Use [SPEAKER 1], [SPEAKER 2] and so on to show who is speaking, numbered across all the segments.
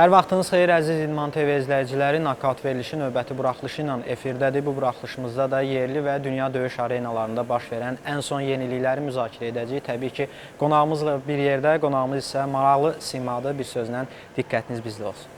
[SPEAKER 1] Hər vaxtınız xeyir əziz İdman TV izləyiciləri. Nokaut verilişi növbəti buraxılışı ilə efirdədir. Bu buraxılışımızda da yerli və dünya döyüş arenalarında baş verən ən son yenilikləri müzakirə edəcəyik. Təbii ki, qonağımızla bir yerdə, qonağımız isə maraqlı simadır. Bir sözlə diqqətiniz bizdə olsun.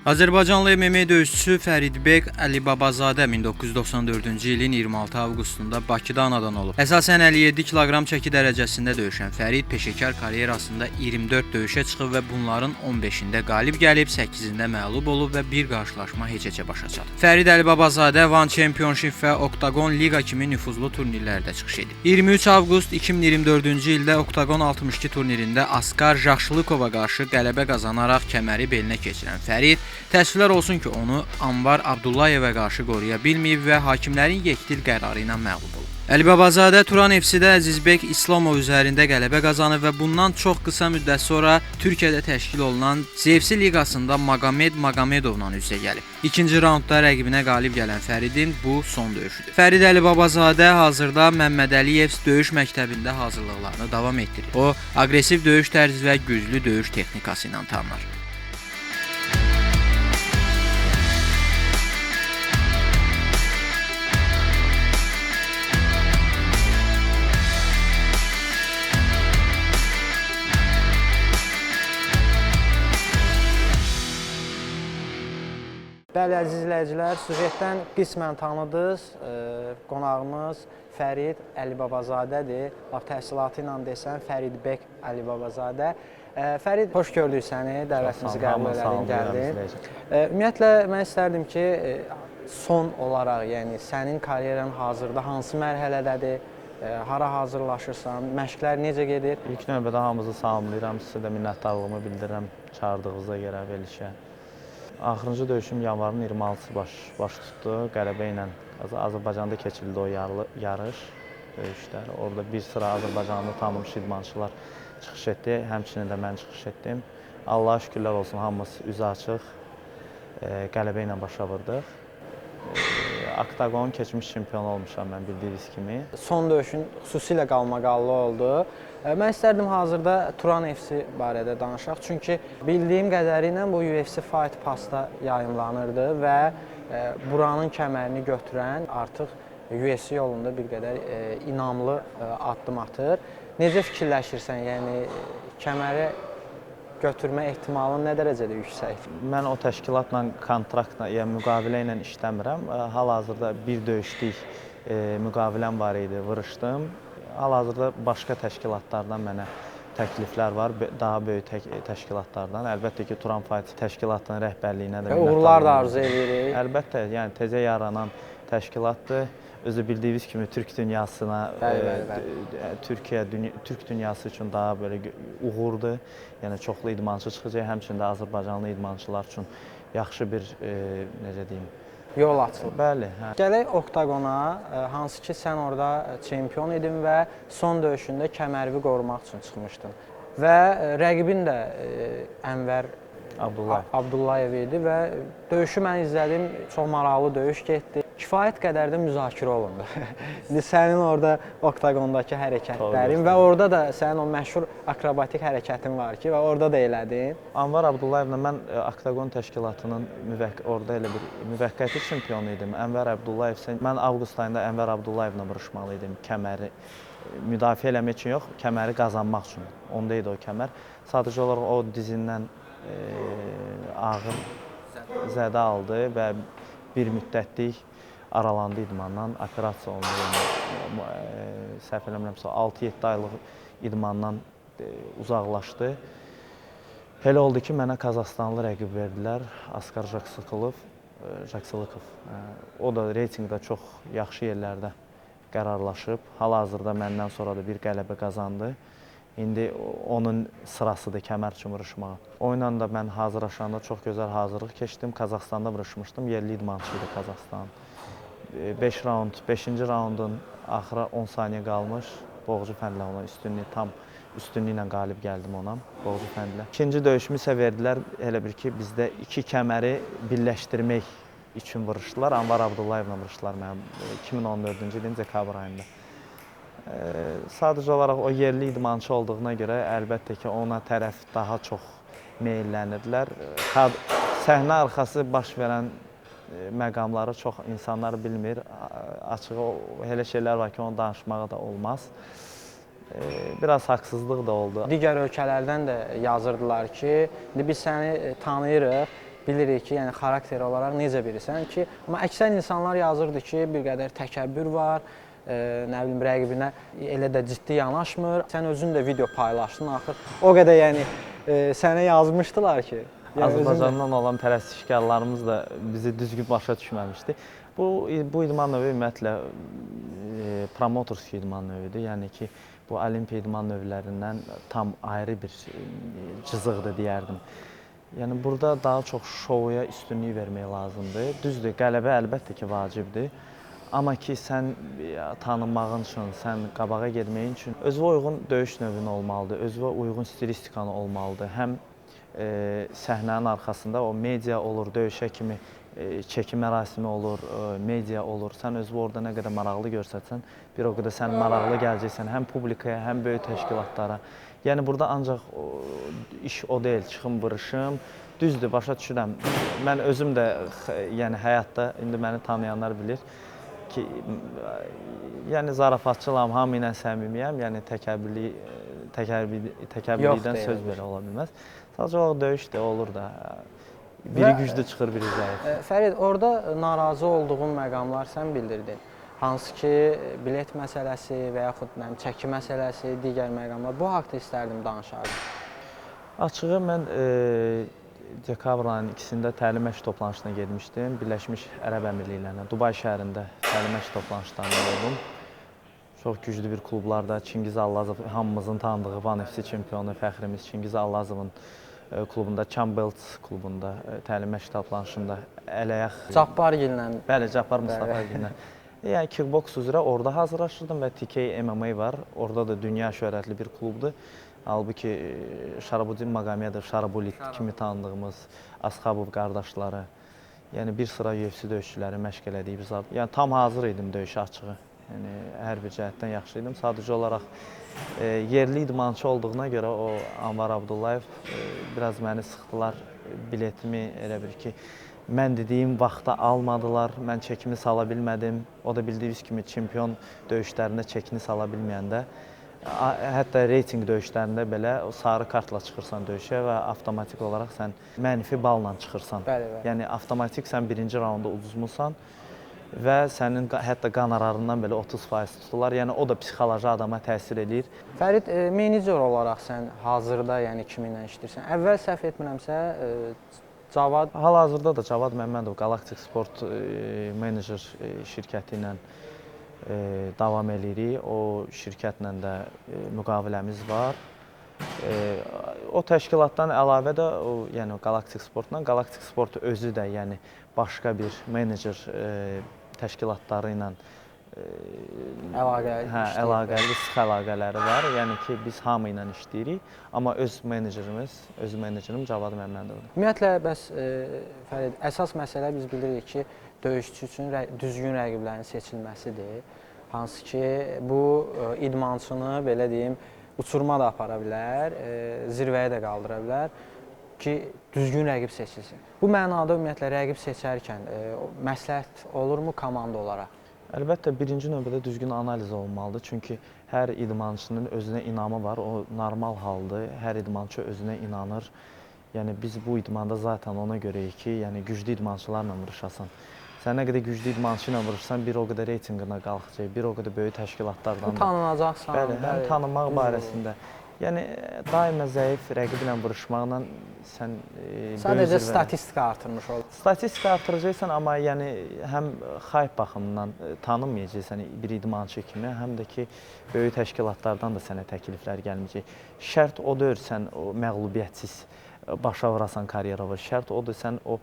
[SPEAKER 1] Azərbaycanlı MMA döyüşçüsü Fəridbek Əlibabazadə 1994-cü ilin 26 avqustunda Bakıda anadan olub. Əsasən 57 kiloqram çəki dərəcəsində döyüşən Fərid peşəkar karyerasında 24 döyüşə çıxıb və bunların 15-də qalib gəlib, 8-də məğlub olub və bir qarşılaşma heç-heçə başa çatıb. Fərid Əlibabazadə One Championship və Octagon Liga kimi nüfuzlu turnirlərdə çıxış edib. 23 avqust 2024-cü ildə Octagon 62 turnirində Askar Jaxşılıkova qarşı qələbə qazanaraq kəməri belinə keçirən Fərid təəssüflər olsun ki, onu Anvar Abdullayevə qarşı qoruya bilməyib və hakimlərin yekdil qərarı ilə məğlub olub. Əlibabazadə Turan FC-də Əzizbek İslamov üzərində qələbə qazanıb və bundan çox qısa müddət sonra Türkiyədə təşkil olunan ZFC liqasında Magomed Magomedovla üzə gəlib. İkinci raundda rəqibinə qalib gələn Fəridin bu son döyüşüdür. Fərid Əlibabazadə hazırda Məmməd Əliyev döyüş məktəbində hazırlıqlarını davam etdirir. O, aqressiv döyüş tərzi və güclü döyüş texnikası ilə tanınır. Bəli, əziz izləyicilər, sujetdən qismən tanıdınız. Qonağımız Fərid Əlibabazadədir. Təhsilatı ilə desən, Fəridbek Əlibabazadə. Fərid, xoş gördük səni, dəvətimizi qəbul elədin, gəldin. Ümumiyyətlə, mən istərdim ki, son olaraq, yəni sənin karyeran hazırda hansı mərhələdədir, hara hazırlaşırsan, məşqlər necə gedir?
[SPEAKER 2] İlk növbədə hamınızı salamlayıram, sizə də minnətdarlığımı bildirirəm çağırdığınıza görə verilişə. Axırıncı döyüşüm yanvarın 26-sı baş tutdu. Qələbə ilə Azərbaycanda keçirildi o yarış döyüşlər. Orada bir sıra Azərbaycanlı tanınmış idmançılar çıxış etdi. Həmçinin də mən çıxış etdim. Allaha şükürlər olsun, hamımız üzü açıq qələbə ilə başa vurdıq. Octagon keçmiş çempionu olmuşam mən, bildiyiniz kimi.
[SPEAKER 1] Son döyüşün xüsusilə qalmaqallı oldu. Mən istərdim hazırda Turan FC barədə danışaq. Çünki bildiyim qədərilə bu UFC Fight Pass-da yayımlanırdı və buranın kəmərini götürən artıq UFC yolunda bir qədər inamlı addım atır. Necə fikirləşirsən? Yəni kəməri götürmə ehtimalın nə dərəcədə yüksəkdir?
[SPEAKER 2] Mən o təşkilatla kontraktla, yəni müqavilə ilə işləmirəm. Hal-hazırda bir döyüşlük müqaviləm var idi, vuruşdum. Hal-hazırda başqa təşkilatlardan mənə təkliflər var, daha böyük təşkilatlardan. Əlbəttə ki, Turan Fight təşkilatının rəhbərliyinə də
[SPEAKER 1] uğurlar da arzu edirik.
[SPEAKER 2] Əlbəttə, yəni təzə yaranan təşkilatdır. Özü bildiyiniz kimi Türk dünyasına, Türk dünyası üçün daha belə uğurdur. Yəni çoxlu idmançı çıxacaq, həmçinin də Azərbaycanlı idmançılar üçün yaxşı bir, necə deyim,
[SPEAKER 1] yol açılır.
[SPEAKER 2] Bəli.
[SPEAKER 1] Gələk Octagona, hansı ki sən orada çempion idin və son döyüşündə kəmərvi qorumaq üçün çıxmışdın. Və rəqibin də Ənvər Abdullayev idi və döyüşü mən izlədim, çox maraqlı döyüş getdi. Kifayət qədər də müzakirə olundu. İndi sənin orada Octagondakı hərəkətlərin və orada da sənin o məşhur akrobatik hərəkətin var ki, və orada da elədin.
[SPEAKER 2] Anvar Abdullayevlə mən Octagon təşkilatının orada elə bir müvəqqəti çempionu idim. Ənvər Abdullayev, mən avqust ayında Ənvər Abdullayevlə vuruşmalı idim. Kəməri müdafiə eləmək üçün yox, kəməri qazanmaq üçün. Onda idi o kəmər. Sadəcə olaraq o dizindən ağır zədə aldı və bir müddətlik aralandı idmandan, operasiya olundu. Səhv eləmirəmsə 6-7 aylıq idmandan uzaqlaşdı. Elə oldu ki, mənə Qazaxstanlı rəqib verdilər, Askar Jaxılıkov. O da reytingdə çox yaxşı yerlərdə qərarlaşıb. Hal-hazırda məndən sonra da bir qələbə qazandı. İndi onun sırasıdır kəmər üçün vuruşmağa. Oyla da mən hazırlaşanda çox gözəl hazırlıq keçdim. Qazaxstanda vuruşmuşdum, yerli idmançı idi Qazaxstan. 5-ci raundun axıra 10 saniyə qalmış. Boğucu fəndlə ona tam üstünlüklə qalib gəldim ona, boğucu fəndlə. İkinci döyüşümü isə verdilər, elə bir ki, bizdə iki kəməri birləşdirmək üçün vuruşdular. Anvar Abdullayevlə vuruşdular mənim 2014-cü ilin dekabr ayında. Sadəcə olaraq o yerli idmançı olduğuna görə əlbəttə ki, ona tərəf daha çox meyllənirlər. Səhnə arxası baş verən məqamları çox insanlar bilmir. Açığı elə şeylər var ki, onu danışmağa da olmaz. Biraz haqsızlıq da oldu.
[SPEAKER 3] Digər ölkələrdən də yazırdılar ki, indi biz səni tanıyırıq, bilirik ki, yəni xarakter olaraq necə birisən ki, amma əksər insanlar yazırdı ki, bir qədər təkəbbür var, nə bilim, rəqibinə elə də ciddi yanaşmır. Sən özün də video paylaşdın, axır o qədər yəni sənə yazmışdılar ki.
[SPEAKER 2] Azərbaycandan olan pərəstişkarlarımız da bizi düzgün başa düşməmişdi. Bu idman növü ümumiyyətlə promotorski idman növüdür. Yəni ki, bu olimpiya idman növlərindən tam ayrı bir cızıqdır deyərdim. Yəni burada daha çox şouya üstünlük vermək lazımdır. Düzdür, qələbə əlbəttə ki, vacibdir. Amma ki, sən tanınmağın üçün, sən qabağa getməyin üçün özünə uyğun döyüş növün olmalıdır, özünə uyğun stilistikanı olmalıdır. Həm səhnənin arxasında o media olur, döyüşə kimi çəkim mərasimi olur, media olur. Sən özünü orada nə qədər maraqlı görsətsən, bir o qədər sən maraqlı gələcəksən həm publikaya, həm böyük təşkilatlara. Yəni burada ancaq iş o deyil, çıxım, vuruşum. Düzdür, başa düşürəm. Mən özüm də yəni həyatda indi məni tanıyanlar bilir ki, yəni zarafatçılam, hamı ilə səmimiyəm, yəni təkəbbürlükdən söz belə ola bilməz. Sadəcə olaraq döyüş də olur da, biri güclü çıxır, biri zəif.
[SPEAKER 3] Fərid, orada narazı olduğun məqamlar sən bildirdin. Hansı ki, bilet məsələsi və yaxud çəki məsələsi, digər məqamlar. Bu haqda istərdim danışardım.
[SPEAKER 2] Açığı mən dekabr ayının 2-də təlim məşq toplanışına getmişdim. Birləşmiş Ərəb Əmirliklərinə, Dubay şəhərində təlim məşq toplanışlarında oldum. Çox güclü bir klublarda Çingiz Allazov, hamımızın tanıdığı Van FC çempionu, fəxrimiz Çingiz Allazovun klubunda, Campbell klubunda təlim məşq toplanışında əl-ayaq...
[SPEAKER 3] Cabbargillə.
[SPEAKER 2] Bəli, Cabbar Mustafagillə. Yəni kickboks üzrə orada hazırlaşırdım və TK MMA var. Orada da dünya şöhrətli bir klubdur. Halbuki Şarabudin Magomedov, Şarabulit kimi tanıdığımız Asxabov qardaşları, yəni bir sıra UFC döyüşçüləri məşq elədiyi bir zat. Yəni tam hazır idim döyüşə açığı. Yəni hər bir cəhətdən yaxşı idim. Sadəcə olaraq yerli idmançı olduğuna görə o Anvar Abdullayev biraz məni sıxdılar. Biletimi elə bir ki, mən dediyim vaxtda almadılar, mən çəkimi sala bilmədim. O da bildiyiniz kimi çempion döyüşlərində çəkini sala bilməyəndə, hətta reytinq döyüşlərində belə o sarı kartla çıxırsan döyüşə və avtomatik olaraq sən mənfi balla çıxırsan. Yəni avtomatik sən birinci raunda uduzmusan və sənin hətta qanararından belə 30% tuturlar. Yəni o da psixoloji adama təsir eləyir.
[SPEAKER 3] Fərid, menecer olaraq sən hazırda yəni kiminlə işləyirsən? Əvvəl səhv etmirəmsə Cavad...
[SPEAKER 2] Hal-hazırda da Cavad Məmmədov Galaktik Sport menecer şirkəti ilə davam edirik. O şirkətlə də müqaviləmiz var. O təşkilatdan əlavə də yəni Galaktik Sportla, Galaktik Sport özü də yəni başqa bir menecer təşkilatları ilə əlaqəli, sıx əlaqələri var. Yəni ki, biz hamı ilə işləyirik, amma öz menecerim Cavad Məmmədovdur.
[SPEAKER 3] Ümumiyyətlə, bəs Fərid, əsas məsələ biz bilirik ki, döyüşçü üçün düzgün rəqiblərin seçilməsidir. Hansı ki, bu idmançını, belə deyim, uçurma da apara bilər, zirvəyə də qaldıra bilər ki, düzgün rəqib seçilsin. Bu mənada ümumiyyətlə rəqib seçərkən məsləhət olurmu komanda olaraq?
[SPEAKER 2] Əlbəttə, birinci növbədə düzgün analiz olmalıdır. Çünki hər idmançının özünə inamı var, o normal haldır. Hər idmançı özünə inanır. Yəni biz bu idmanda zaten ona görəyik ki, yəni güclü idmançılarla vuruşasan. Sən nə qədər güclü idmançı ilə vurursan, bir o qədər reytinqına qalxacaq, bir o qədər böyük təşkilatlardan da.
[SPEAKER 3] Tanınacaqsan.
[SPEAKER 2] Bəli, həm tanınmaq barəsində. Yəni, daimə zəif rəqiblə vuruşmaqla sən
[SPEAKER 3] sadəcə statistika artırmış olur.
[SPEAKER 2] Statistika artıracaqsan, amma yəni həm xayb baxımından tanınmayacaqsan bir idmançı kimi, həm də ki, böyük təşkilatlardan da sənə təkliflər gəlməyəcək. Şərt o deyil, sən məğlubiyyətsiz başa vurasan karyerava. Şərt odur, sən o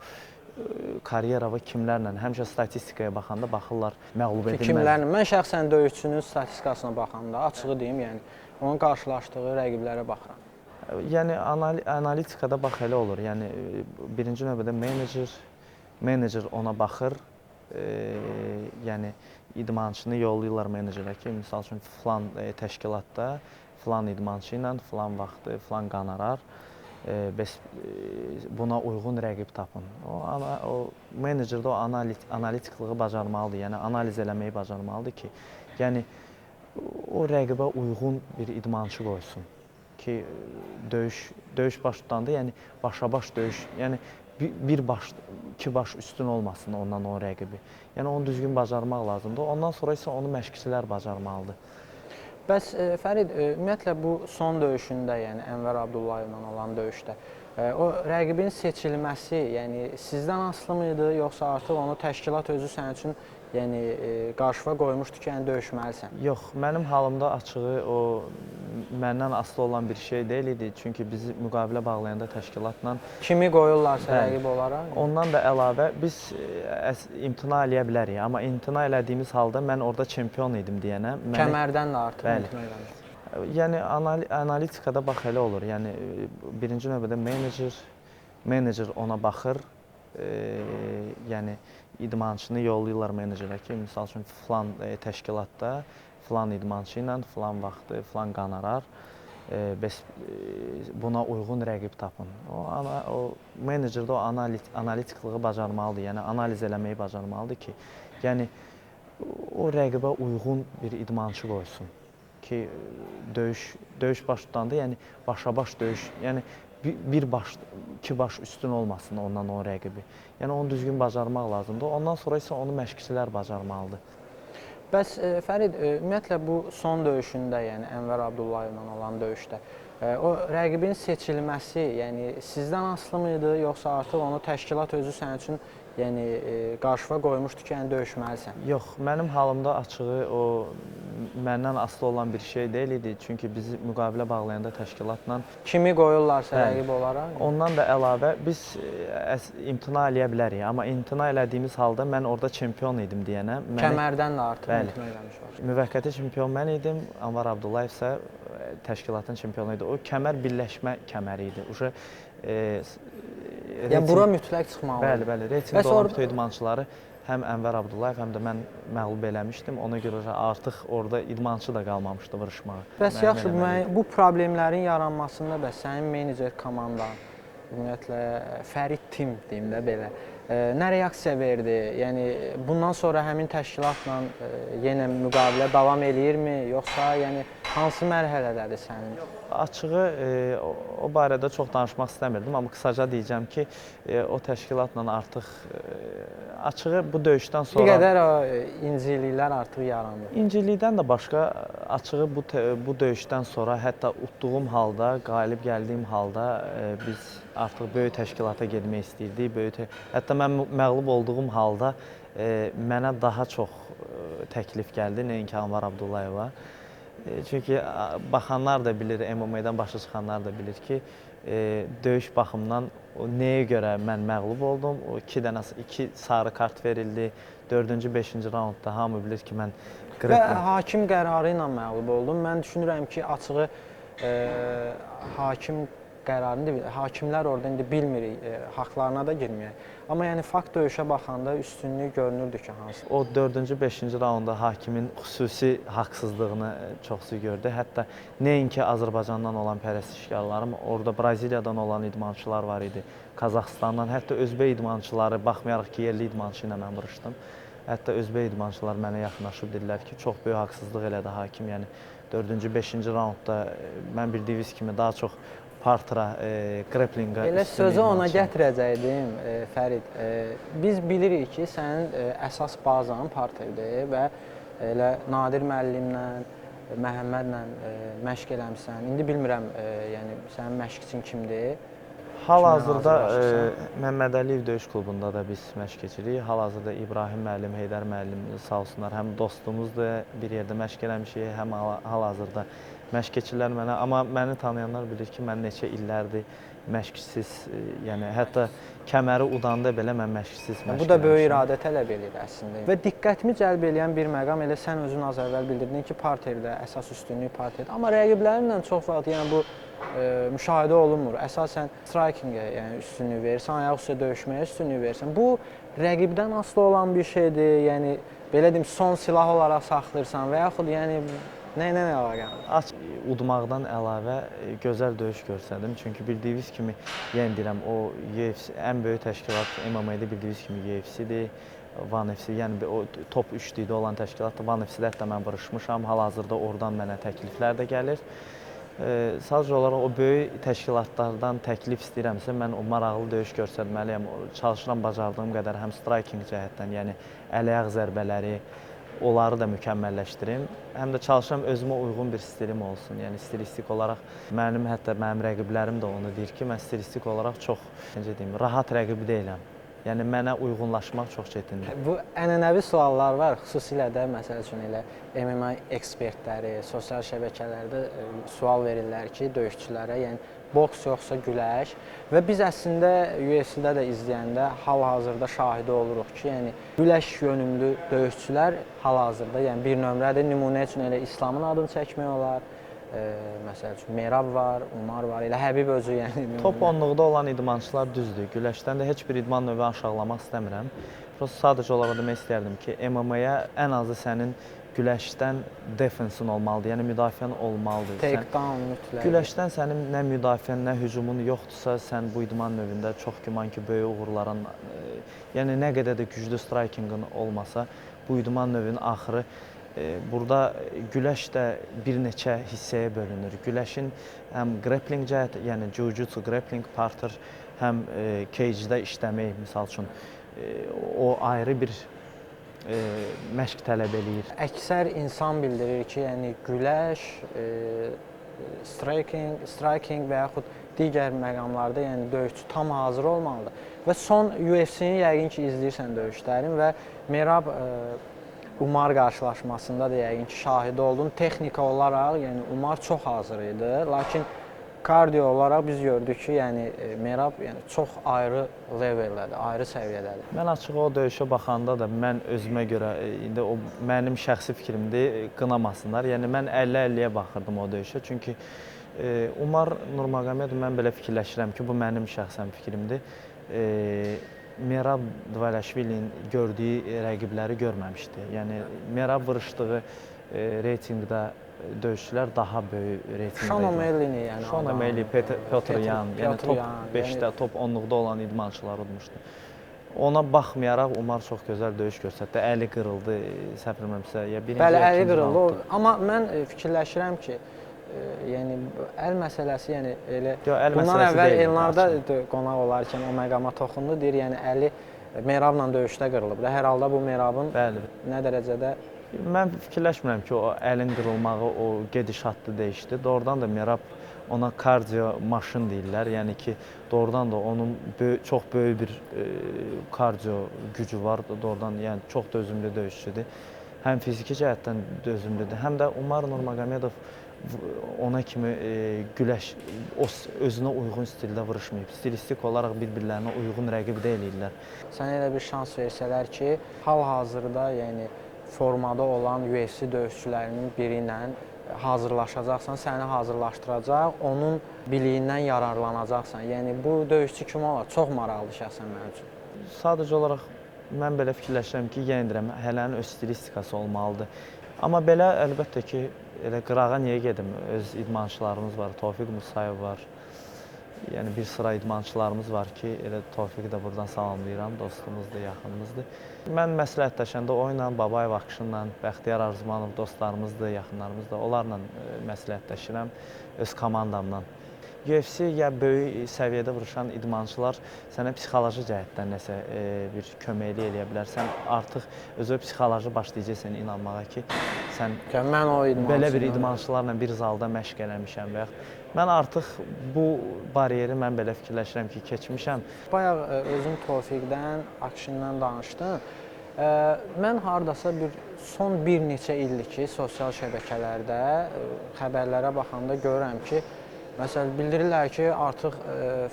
[SPEAKER 2] karyerava kimlərlə, həmişə statistikaya baxanda baxırlar məğlub edilməz.
[SPEAKER 3] Kimlərlə? Mən şəxsən döyüşçünün statistikasına baxanda, açığı deyim, yəni onun qarşılaşdığı rəqiblərə baxıram.
[SPEAKER 2] Yəni analitikada bax elə olur. Yəni birinci növbədə menecer ona baxır, yəni idmançını yollayırlar menecerə ki, misal üçün filan təşkilatda filan idmançı ilə filan vaxtı, filan qonorar buna uyğun rəqib tapın. O menecer də o analitiklığı bacarmalıdır, yəni analiz eləməyi bacarmalıdır ki, yəni o rəqibə uyğun bir idmançı qoysun ki, döyüş baş tutanda, yəni başa-baş döyüş, yəni bir baş, iki baş üstün olmasın ondan o rəqibi. Yəni onu düzgün bacarmaq lazımdır. Ondan sonra isə onu məşqçilər bacarmalıdır.
[SPEAKER 3] Bəs Fərid, ümumiyyətlə bu son döyüşündə, yəni Ənvər Abdullayevlə olan döyüşdə o rəqibin seçilməsi, yəni sizdən asılı mıydı, yoxsa artıq onu təşkilat özü sənin üçün yəni qarşıva qoymuşdu ki, yəni döyüşməlisən?
[SPEAKER 2] Yox, mənim halımda açığı o məndən asılı olan bir şey deyil idi. Çünki bizi müqavilə bağlayanda təşkilatla
[SPEAKER 3] Kimi qoyurlarsa rəqib olaraq?
[SPEAKER 2] Ondan da əlavə biz imtina eləyə bilərik, amma imtina elədiyimiz halda mən orada çempion idim deyənə
[SPEAKER 3] Kəmərdən də artıq imtina eləmiş.
[SPEAKER 2] Yəni analitikada bax elə olur. Yəni birinci növbədə menecer ona baxır. Yəni idmançını yollayırlar menecerə ki, misal üçün filan təşkilatda filan idmançı ilə filan vaxtı, filan qonorar buna uyğun rəqib tapın. O menecer də o analitiklığı bacarmalıdır, yəni analiz eləməyi bacarmalıdır ki, yəni o rəqibə uyğun bir idmançı qoysun ki, döyüş baş tutanda, yəni başa-baş döyüş, yəni bir baş, iki baş üstün olmasın ondan o rəqibi. Yəni onu düzgün bacarmaq lazımdır. Ondan sonra isə onu məşqçilər bacarmalıdır.
[SPEAKER 3] Bəs Fərid, ümumiyyətlə bu son döyüşündə, yəni Ənvər Abdullayevlə olan döyüşdə o rəqibin seçilməsi, yəni sizdən asılı mıydı, yoxsa artıq onu təşkilat özü sənin üçün yəni qarşıva qoymuşdu ki, yəni döyüşməlisən?
[SPEAKER 2] Yox, mənim halımda açığı o məndən asılı olan bir şey deyil idi. Çünki bizi müqavilə bağlayanda təşkilatla
[SPEAKER 3] Kimi qoyurlarsa rəqib olaraq?
[SPEAKER 2] Ondan da əlavə biz imtina eləyə bilərik, amma imtina elədiyimiz halda mən orada çempion idim deyənə
[SPEAKER 3] Kəmərdən də artıq imtina eləmiş var.
[SPEAKER 2] Müvəqqəti çempion mən idim, Ənvər Abdullayev isə təşkilatın çempionu idi. O kəmər birləşmə kəməri idi.
[SPEAKER 3] Yəni bura mütləq çıxmalıdır.
[SPEAKER 2] Bəli, reytingdə olan bütün idmançıları həm Ənvər Abdullayev, həm də mən məğlub eləmişdim. Ona görə artıq orada idmançı da qalmamışdı vuruşmağa.
[SPEAKER 3] Bəs yaxşı, bu problemlərin yaranmasında bəs sənin menecer komandan, ümumiyyətlə Fərid Tim deyim də belə, nə reaksiya verdi? Yəni bundan sonra həmin təşkilatla yenə müqavilə davam eləyirmi, yoxsa yəni hansı mərhələdədir sənin?
[SPEAKER 2] Açığı o barədə çox danışmaq istəmirdim, amma qısaca deyəcəm ki, o təşkilatla artıq açığı bu döyüşdən sonra
[SPEAKER 3] Bir qədər inciliklər artıq yarandı.
[SPEAKER 2] İncilikdən də başqa açığı bu döyüşdən sonra hətta utduğum halda, qalib gəldiyim halda biz artıq böyük təşkilata getmək istəyirdik. Hətta mən məğlub olduğum halda mənə daha çox təklif gəldi, nəinki Ənvər Abdullayeva. Çünki baxanlar da bilir, MMA-dən başa çıxanlar da bilir ki, döyüş baxımından nəyə görə mən məğlub oldum. O iki sarı kart verildi. 4-cü, 5-ci raundda hamı bilir ki, mən
[SPEAKER 3] Və hakim qərarı ilə məğlub oldum. Mən düşünürəm ki, açığı hakim qərarını hakimlər orada indi bilmirik, haqlarına da girməyək. Amma yəni fakt döyüşə baxanda üstünlük görünürdü ki, hansı?
[SPEAKER 2] O 4-cü, 5-ci raunda hakimin xüsusi haqsızlığını çoxsu gördü. Hətta nəinki Azərbaycandan olan pərəstişkarlarım, orada Braziliyadan olan idmançılar var idi, Qazaxıstandan, hətta Özbək idmançıları, baxmayaraq ki, yerli idmançı ilə mən vuruşdum. Hətta Özbək idmançılar mənə yaxınlaşıb dedilər ki, çox böyük haqsızlıq elədi hakim. Yəni 4-cü, 5-ci raundda mən bildiyiniz kimi daha çox partra, grapplinga
[SPEAKER 3] Elə sözü ona gətirəcəkdim, Fərid. Biz bilirik ki, sənin əsas bazan parterdir və elə Nadir müəllimlə, Məhəmmədlə məşq eləmisən. İndi bilmirəm, yəni sənin məşqçin kimdir?
[SPEAKER 2] Hal-hazırda Məmmədəliyev Döyüş Klubunda da biz məşq keçirik. Hal-hazırda İbrahim müəllim, Heydər müəllim sağ olsunlar, həm dostumuzdur, bir yerdə məşq eləmişik, həm hal-hazırda məşq keçirlər mənə. Amma məni tanıyanlar bilir ki, mən neçə illərdir məşqsiz, yəni hətta kəməri udanda belə mən məşqsiz məşq eləmişim.
[SPEAKER 3] Bu da böyük iradə tələb edir əslində. Və diqqətimi cəlb eləyən bir məqam, elə sən özün az əvvəl bildirdin ki, parterdə əsas üstünlük parterdə. Amma rəqiblərimlə çox vaxt yəni bu müşahidə olunmur. Əsasən strikingə, yəni üstünlük verirsən, ayaq üstə döyüşməyə üstünlük verirsən. Bu rəqibdən asılı olan bir şeydir. Yəni belə deyim, son silah olaraq saxlayırsan və yaxud yəni nə ilə əlaqəlidir?
[SPEAKER 2] Udmaqdan əlavə gözəl döyüş göstərdim. Çünki bildiyiniz kimi, yenə deyirəm, o UFC ən böyük təşkilat MMA-da bildiyiniz kimi UFC-dir. One FC, yəni o top 3-lükdə olan təşkilatda One FC-də hətta mən vuruşmuşam. Hal-hazırda oradan mənə təkliflər də gəlir. Sadəcə olaraq o böyük təşkilatlardan təklif istəyirəmsə, mən o maraqlı döyüş göstərməliyəm. Çalışıram bacardığım qədər həm striking cəhətdən, yəni əl-ayaq zərbələri, onları da mükəmməlləşdirim. Həm də çalışıram özümə uyğun bir stilim olsun. Yəni stilistik olaraq hətta mənim rəqiblərim də onu deyir ki, mən stilistik olaraq çox, necə deyim, rahat rəqib deyiləm. Yəni mənə uyğunlaşmaq çox çətindir.
[SPEAKER 3] Bu ənənəvi suallar var, xüsusilə də məsəl üçün elə MMA ekspertləri sosial şəbəkələrdə sual verirlər ki, döyüşçülərə, yəni boks yoxsa güləş və biz əslində UFC-də də izləyəndə hal-hazırda şahidi oluruq ki, yəni güləş yönümlü döyüşçülər hal-hazırda, yəni bir nömrədir. Nümunə üçün elə İslamın adını çəkmək olar. Məsəl üçün Merab var, Umar var, elə Həbib özü yəni.
[SPEAKER 2] Top 10-luqda olan idmançılar düzdür. Güləşdən də heç bir idman növü aşağılamaq istəmirəm. Sadəcə olaraq demək istərdim ki, MMA-ya ən azı sənin güləşdən defensin olmalıdır, yəni müdafiən olmalıdır.
[SPEAKER 3] Takedown mütləq.
[SPEAKER 2] Güləşdən sənin nə müdafiən, nə hücumun yoxdursa, sən bu idman növündə çox güman ki, böyük uğurların, yəni nə qədər də güclü strikingin olmasa, bu idman növünün axırı burada güləş də bir neçə hissəyə bölünür. Güləşin həm grappling cəhəti, yəni jiu-jitsu, grappling partner, həm cage-də işləmək, misal üçün, o ayrı bir məşq tələb eləyir.
[SPEAKER 3] Əksər insan bildirir ki, yəni güləş, striking və yaxud digər məqamlarda yəni döyüşçü tam hazır olmalıdır. Və son UFC-ni yəqin ki, izləyirsən döyüşlərin və Merab Umar qarşılaşmasında da yəqin ki, şahidi oldun. Texnika olaraq, yəni Umar çox hazır idi. Lakin kardio olaraq biz gördük ki, yəni Merab yəni çox ayrı leveldədir, ayrı səviyyədədir.
[SPEAKER 2] Mən açıq o döyüşə baxanda da mən özümə görə, indi o mənim şəxsi fikrimdir, qınamasınlar. Yəni mən 50-50-yə baxırdım o döyüşə. Çünki Umar Nurmagomedov, mən belə fikirləşirəm ki, bu mənim şəxsən fikrimdir. Merab Dvalishvilinin gördüyü rəqibləri görməmişdi. Yəni Merab vuruşduğu reytinqdə döyüşçülər daha böyük reytinqdə.
[SPEAKER 3] Sean O'Malley-ni yəni.
[SPEAKER 2] Sean O'Malley, Petr Yan, yəni top 5-də, top 10-luqda olan idmançılar udmuşdu. Ona baxmayaraq Umar çox gözəl döyüş göstərdi. Əli qırıldı, səhv bilmirəmsə, ya birinci,
[SPEAKER 3] bəli, əli qırıldı. Amma mən fikirləşirəm ki, yəni əl məsələsi, yəni elə bundan əvvəl Elnarda qonaq olarkən o məqama toxundu, deyir, yəni əli Merabla döyüşdə qırılıb da. Hər halda bu Merabın nə dərəcədə?
[SPEAKER 2] Mən fikirləşmirəm ki, o əlin qırılmağı, o gedişatlı dəyişdi. Doğrudan da Merab ona kardio maşın deyirlər. Yəni ki, doğrudan da onun çox böyük bir kardio gücü var. Doğrudan, yəni çox dözümlü döyüşçüdür. Həm fiziki cəhətdən dözümlüdür, həm də Umar Nurmagomedov ona kimi güləş, özünə uyğun stildə vuruşmayıb. Stilistik olaraq bir-birlərinə uyğun rəqib deyilirlər.
[SPEAKER 3] Sənə elə bir şans versələr ki, hal-hazırda yəni formada olan UFC döyüşçülərinin biri ilə hazırlaşacaqsan, səni hazırlaşdıracaq, onun biliyindən yararlanacaqsan. Yəni bu döyüşçü kim olar? Çox maraqlı şəxsən mənim üçün.
[SPEAKER 2] Sadəcə olaraq mən belə fikirləşirəm ki, yenə deyirəm, hələnin öz stilistikası olmalıdır. Amma belə əlbəttə ki, elə qırağa niyə gedim? Öz idmançılarımız var, Tofiq Musayev var. Yəni bir sıra idmançılarımız var ki, elə Tofiqi də buradan salamlayıram, dostumuzdur, yaxınımızdır. Mən məsləhətləşəndə o ilə, Babayev Akşınla, Bəxtiyar Arzumanov dostlarımızdır, yaxınlarımızdır. Onlarla məsləhətləşirəm, öz komandamla. UFC ya böyük səviyyədə vuruşan idmançılar sənə psixoloji cəhətdən nəsə bir köməklik eləyə bilər. Sən artıq özü psixoloji başlayacaqsan inanmağa ki, sən belə bir idmançılarla bir zalda məşq eləmişəm və mən artıq bu bariyeri mən belə fikirləşirəm ki, keçmişəm.
[SPEAKER 3] Bayaq özüm Tofiqdən, Akşindən danışdım. Mən hardasa son bir neçə ildir ki, sosial şəbəkələrdə xəbərlərə baxanda görürəm ki, məsələn, bildirirlər ki, artıq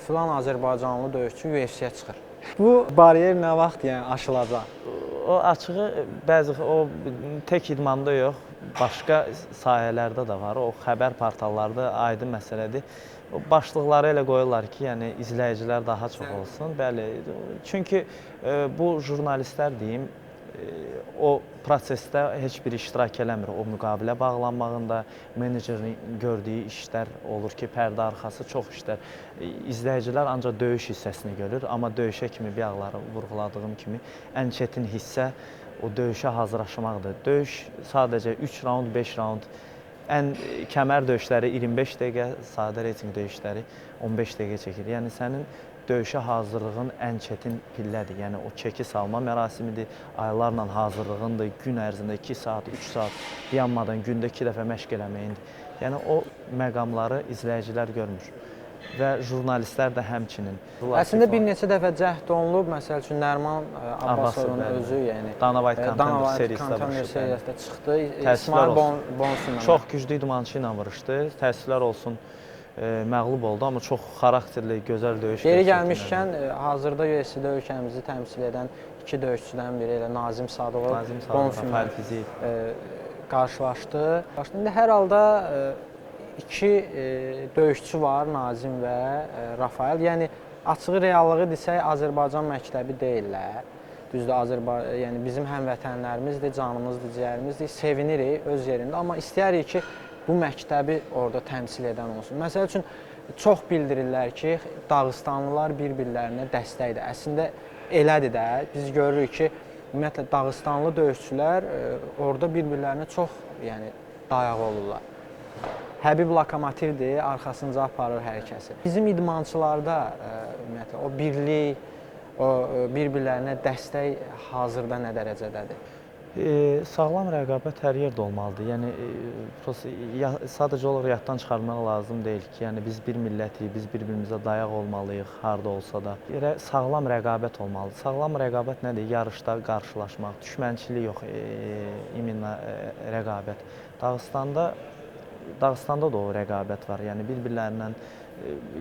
[SPEAKER 3] filan Azərbaycanlı döyüşçü UFC-yə çıxır. Bu bariyer nə vaxt aşılacaq?
[SPEAKER 2] O açığı bəzi tək idmanda yox, başqa sahələrdə də var. O xəbər portallarda aydın məsələdir. o başlıqları elə qoyurlar ki, yəni izləyicilər daha çox olsun. Bəli, çünki bu jurnalistlər deyim, o prosesdə heç bir iştirak eləmir. O müqavilə bağlanmağında menecerin gördüyü işlər olur ki, pərdə arxası çox işlər. İzləyicilər ancaq döyüş hissəsini görür, amma döyüşə kimi bayaqları vurğuladığım kimi ən çətin hissə o döyüşə hazırlaşmaqdır. Döyüş sadəcə 3 raund, 5 raund, ən kəmər döyüşləri 25 dəqiqə, sadə reytinq döyüşləri 15 dəqiqə çəkir. Yəni sənin döyüşə hazırlığın ən çətin pillədir. Yəni o çəki salma mərasimidir, aylarla hazırlığındır, gün ərzində 2 saat, 3 saat dayanmadan gündə 2 dəfə məşq eləməyindir. Yəni o məqamları izləyicilər görmür və jurnalistlər də həmçinin.
[SPEAKER 3] Əslində bir neçə dəfə cəhd olunub, məsəl üçün Nəriman Abbasovun özü, yəni
[SPEAKER 2] Dana White
[SPEAKER 3] Contender seriyasında çıxdı.
[SPEAKER 2] İsmail
[SPEAKER 3] Bonsu
[SPEAKER 2] çox güclü idmançı ilə vuruşdu. Təəssüflər olsun, məğlub oldu, amma çox xarakterli, gözəl döyüş.
[SPEAKER 3] Yeri gəlmişkən, hazırda UFC-də ölkəmizi təmsil edən iki döyüşçüdən biri elə Nazim Sadıqov,
[SPEAKER 2] Rafael Fiziyev
[SPEAKER 3] qarşılaşdı. İndi hər halda iki döyüşçü var, Nazim və Rafael. Yəni açığı reallığı desək, Azərbaycan məktəbi deyirlər. Düzdür, yəni bizim həmvətənlərimizdir, canımızdır, ciyərimizdir, sevinirik öz yerində, amma istəyirik ki, bu məktəbi orada təmsil edən olsun. Məsəl üçün, çox bildirirlər ki, Dağıstanlılar bir-birlərinə dəstəkdir. Əslində, elədir də. Biz görürük ki, ümumiyyətlə, Dağıstanlı döyüşçülər orada bir-birlərinə çox dayaq olurlar. Həbib lokomotivdir, arxasınca aparır hər kəsi. Bizim idmançılarda ümumiyyətlə, o birlik, o bir-birlərinə dəstək hazırda nə dərəcədədir?
[SPEAKER 2] Sağlam rəqabət hər yerdə olmalıdır. Yəni sadəcə olaraq yaddan çıxarmaq lazım deyil ki, yəni biz bir millətik, biz bir-birimizə dayaq olmalıyıq, harda olsa da. Sağlam rəqabət olmalıdır. Sağlam rəqabət nədir? Yarışda qarşılaşmaq, düşmənçilik yox, iminə rəqabət. Dağıstanda da o rəqabət var. Yəni bir-birlərindən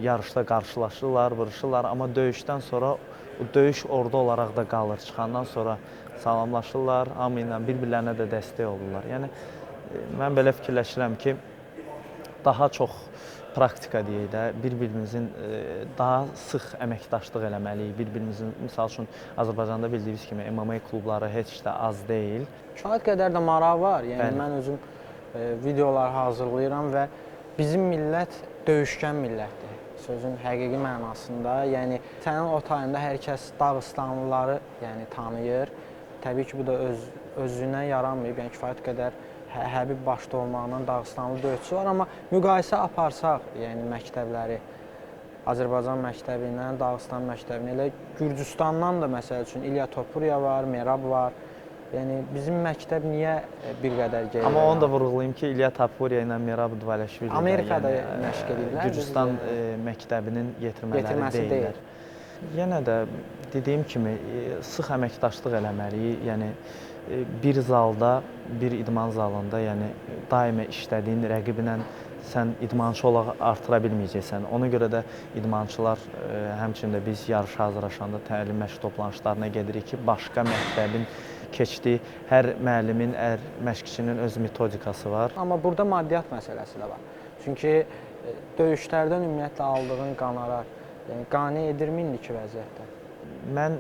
[SPEAKER 2] yarışda qarşılaşırlar, vuruşurlar, amma döyüşdən sonra o döyüş orada olaraq da qalır. Çıxandan sonra salamlaşırlar, hamı ilə bir-birlərinə də dəstək olurlar. Yəni mən belə fikirləşirəm ki, daha çox praktika deyək də, bir-birimizin daha sıx əməkdaşlıq eləməliyik. Bir-birimizin, misal üçün, Azərbaycanda bildiyiniz kimi MMA klubları heç də az deyil.
[SPEAKER 3] Kifayət qədər də maraq var. Yəni mən özüm videolar hazırlayıram və bizim millət döyüşkən millətdir. Sözün həqiqi mənasında. Yəni sənin o tayında hər kəs Dağıstanlıları tanıyır. Təbii ki, bu da özündən yaranmayıb. Yəni kifayət qədər Həbib başda olmaqla Dağıstanlı döyüşçü var, amma müqayisə aparsaq, yəni məktəbləri, Azərbaycan məktəbi ilə Dağıstan məktəbini, elə Gürcüstandan da məsəl üçün İlya Topuriya var, Merab var. Yəni bizim məktəb niyə bir qədər geriyə?
[SPEAKER 2] Amma onu da vurğulayım ki, İlya Topuriya ilə Merab Dvalishvili
[SPEAKER 3] Amerikada məşq edirlər.
[SPEAKER 2] Gürcüstan məktəbinin yetirmələri deyirlər. Yenə də dediyim kimi sıx əməkdaşlıq eləməliyik. Yəni bir zalda, bir idman zalında, yəni daima işlədiyin rəqibinə sən idmançı olaraq artıra bilməyəcəksən. Ona görə də idmançılar həmçinin də biz yarışa hazırlaşanda təlim məşq toplanışlarına gedirik ki, başqa məktəbin keçdiyi hər müəllimin, hər məşqçinin öz metodikası var.
[SPEAKER 3] Amma burada maddiyyat məsələsi də var. Çünki döyüşlərdən ümumiyyətlə aldığın qonorar qane edirmi indiki vəziyyətdə?
[SPEAKER 2] Mən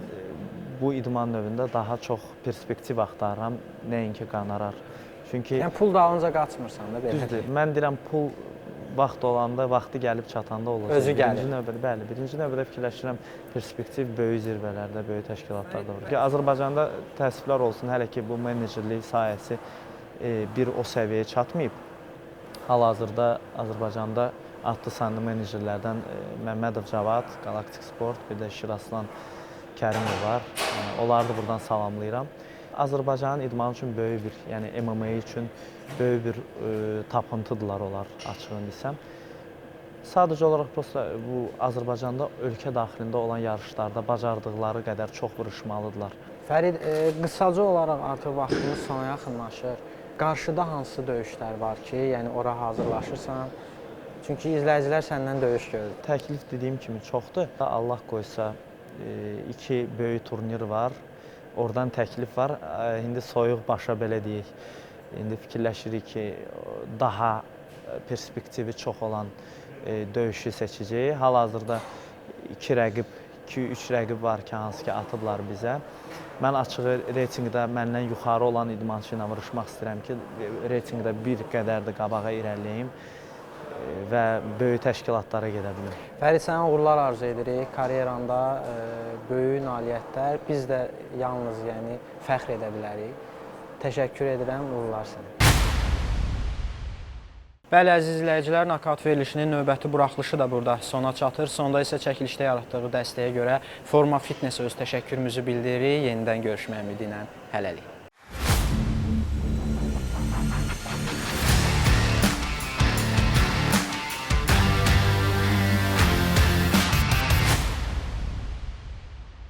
[SPEAKER 2] bu idman növündə daha çox perspektiv axtarıram, nəinki qonorar. Çünki
[SPEAKER 3] yəni pul dalınca qaçmırsan da belə.
[SPEAKER 2] Düzdür. Mən deyirəm pul vaxt olanda, vaxtı gəlib çatanda olacaq.
[SPEAKER 3] Özü gəlir.
[SPEAKER 2] Birinci növbədə fikirləşirəm perspektiv böyük zirvələrdə, böyük təşkilatlarda olur. Azərbaycanda təəssüflər olsun, hələ ki bu menecerlik sahəsi bir o səviyyəyə çatmayıb. Hal-hazırda Azərbaycanda adlı sanlı menecerlərdən Məmmədov Cavad, Galaktik Sport, bir də Şiraslan Kərimov var. Onları da buradan salamlayıram. Azərbaycanın idmanı üçün böyük bir, yəni MMA üçün böyük bir tapıntıdırlar onlar, açığını desəm. Sadəcə olaraq bu Azərbaycanda ölkə daxilində olan yarışlarda bacardıqları qədər çox vuruşmalıdırlar.
[SPEAKER 3] Fərid, qısaca olaraq artıq vaxtımız sona yaxınlaşır. Qarşıda hansı döyüşlər var ki, yəni ora hazırlaşırsan? Çünki izləyicilər səndən döyüş görür.
[SPEAKER 2] Təklif dediyim kimi çoxdur. Allah qoysa 2 böyük turnir var. Oradan təklif var. İndi soyuq başa belə deyək. İndi fikirləşirik ki, daha perspektivi çox olan döyüşü seçəcəyik. Hal-hazırda 2-3 rəqib var ki, hansı ki atıblar bizə. Mən açığı reytinqdə məndən yuxarı olan idmançı ilə vuruşmaq istəyirəm ki, reytinqdə bir qədər də qabağa irəliləyim və böyük təşkilatlara gedə bilim.
[SPEAKER 3] Fərid, sənə uğurlar arzu edirik. Karyeranda böyük nailiyyətlər, biz də yalnız fəxr edə bilərik. Təşəkkür edirəm, uğurlar sənə. Bəli, əziz izləyicilər, nokaut verilişinin növbəti buraxılışı da burada sona çatır. Sonda isə çəkilişdə yaratdığı dəstəyə görə Forma Fitness öz təşəkkürümüzü bildiririk. Yenidən görüşmək ümidi ilə hələlik.